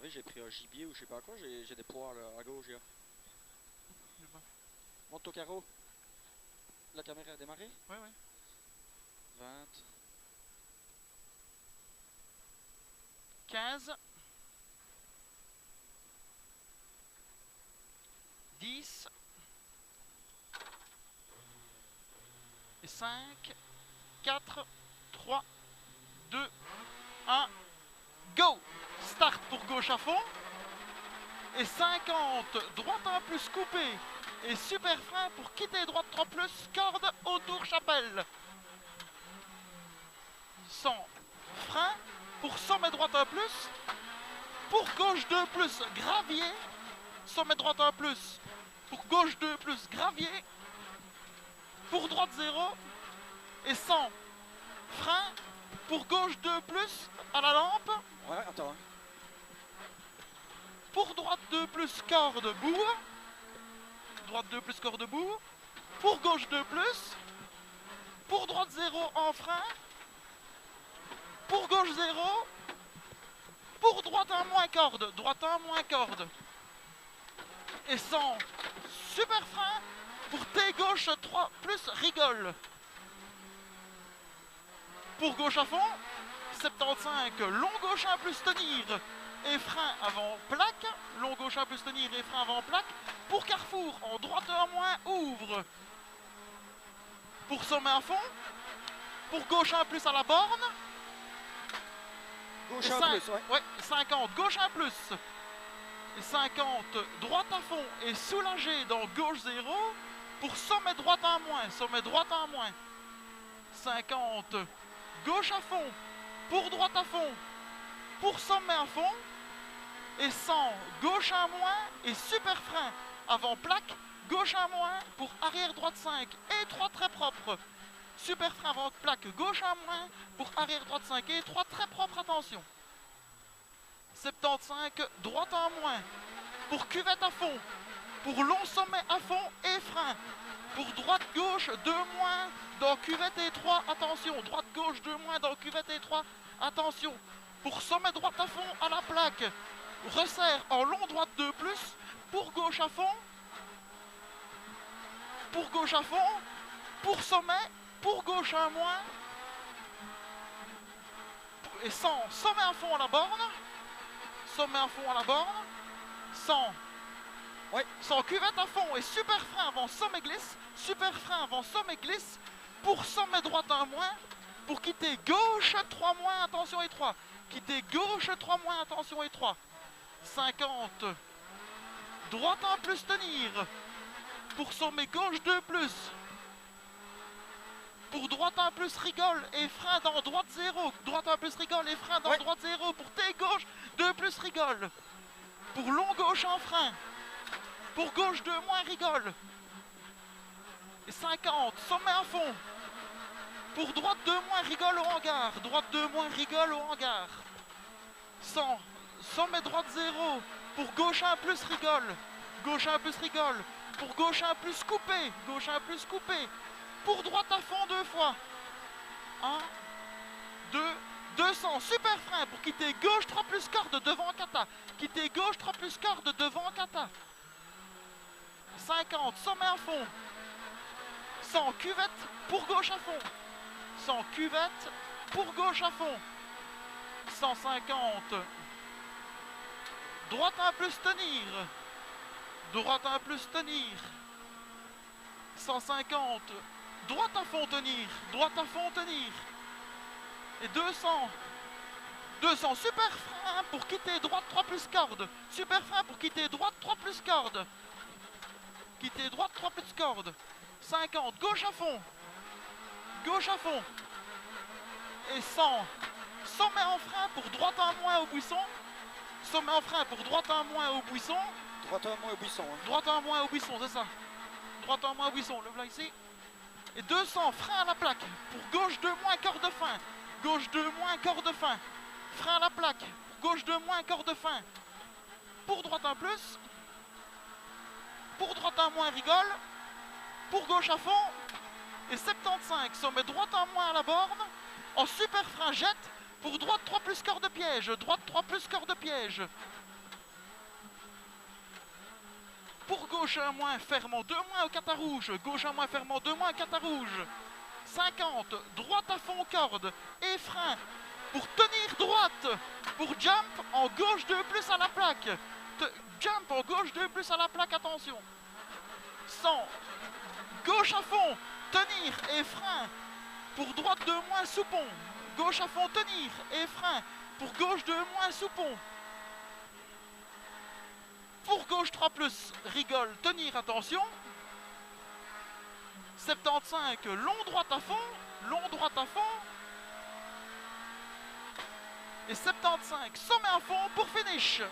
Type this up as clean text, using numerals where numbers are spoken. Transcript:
énervé, j'ai pris un gibier ou je sais pas quoi, j'ai des poires là, à gauche, là. Monte au carreau. La caméra a démarré? Ouais, ouais. 20. 15. 10. Et 5. 4. 3. 2. 1. Go! Start pour gauche à fond. Et 50. Droite 1 plus coupé. Et super frein pour quitter droite 3 plus. Corde autour chapelle. 100. Frein pour sommet droite 1 plus. Pour gauche 2 plus. Gravier. Sommet droite 1 plus. Pour gauche 2 plus. Gravier. Pour droite 0. Et 100. Frein pour gauche 2 plus à la lampe. Ouais, attends. Hein. Pour droite 2 plus corde bout. Droite 2 plus corde bout. Pour gauche 2 plus. Pour droite 0 en frein. Pour gauche 0. Pour droite 1 moins corde. Droite 1 moins corde. Et 100. Super frein. Pour T gauche 3 plus rigole. Pour gauche à fond. 75. Long gauche 1 plus tenir. Et frein avant plaque. Long gauche 1 plus tenir et frein avant plaque. Pour carrefour en droite 1 moins ouvre. Pour sommet à fond. Pour gauche 1 plus à la borne. Gauche Et 1 plus, ouais. Ouais, 50, gauche 1 plus. Et 50, droite à fond et soulagé dans gauche 0. Pour sommet droite 1 moins, sommet droite 1 moins. 50, gauche à fond. Pour droite à fond. Pour sommet à fond. Et 100, gauche 1 moins et super frein. Avant plaque, gauche 1 moins pour arrière droite 5. Et 3 très propres. Super frein avant plaque, gauche 1 moins pour arrière droite 5 et 3 très propre, attention. 75, droite 1 moins pour cuvette à fond, pour long sommet à fond et frein. Pour droite gauche 2 moins dans cuvette et 3, attention. Droite gauche 2 moins dans cuvette et 3, attention. Pour sommet droite à fond à la plaque, resserre en long droite 2 plus, pour gauche à fond, pour gauche à fond, pour sommet, pour gauche 1 moins, et 100, sommet à fond à la borne, sommet à fond à la borne, 100, ouais. 100 cuvette à fond et super frein avant sommet glisse, super frein avant sommet glisse, pour sommet droite 1 moins, pour quitter gauche 3 moins, attention et 3, quitter gauche 3 moins, attention et 3, 50, droite 1 plus tenir, pour sommet gauche 2 plus, pour droite 1 plus rigole et frein dans droite 0. Droite 1 plus rigole et frein dans ouais. droite 0. Pour T gauche 2 plus rigole. Pour long gauche en frein. Pour gauche 2 moins rigole. Et 50, sommet à fond. Pour droite 2 moins rigole au hangar. Droite 2 moins rigole au hangar. 100, sommet droite 0. Pour gauche 1 plus rigole. Gauche 1 plus rigole. Pour gauche 1 plus coupé. Gauche 1 plus coupé. Pour droite à fond 2 fois. 1, 2, 200. Super frein pour quitter gauche 3 plus corde devant kata. Quitter gauche 3 plus corde devant kata. 50. Sommet à fond. 100. Cuvette pour gauche à fond. 100. Cuvette pour gauche à fond. 150. Droite 1 plus tenir. Droite 1 plus tenir. 150. Droite à fond tenir, droite à fond tenir. Et 200. 200, super frein pour quitter droite 3 plus corde. Super frein pour quitter droite 3 plus corde. Quitter droite 3 plus corde. 50, gauche à fond. Gauche à fond. Et 100. Sommet en frein pour droite 1 moins au buisson. Sommet en frein pour droite 1 moins au buisson. Droite 1 moins au buisson. Hein. Droite 1 moins au buisson, c'est ça. Droite 1 moins au buisson, le voilà ici. Et 200, frein à la plaque. Pour gauche 2 moins, corde fin. Gauche 2 moins, corde fin. Frein à la plaque. Pour gauche 2 moins, corde fin. Pour droite 1 plus. Pour droite 1 moins, rigole. Pour gauche à fond. Et 75, sommet droite 1 moins à la borne. En super frein, jette. Pour droite 3 plus corde piège. Droite 3 plus corde piège. Pour gauche 1 moins, fermant 2 moins au 4 à rouge. Gauche 1 moins, fermant 2 moins, 4 à rouge. 50, droite à fond corde et frein. Pour tenir droite, pour jump en gauche 2 plus à la plaque. Jump en gauche 2 plus à la plaque, attention. 100, gauche à fond, tenir et frein. Pour droite 2 moins sous pont. Gauche à fond, tenir et frein. Pour gauche 2 moins sous pont. Pour gauche 3 plus, rigole, tenir, attention. 75, long droite à fond, long droite à fond. Et 75, sommet à fond pour finish.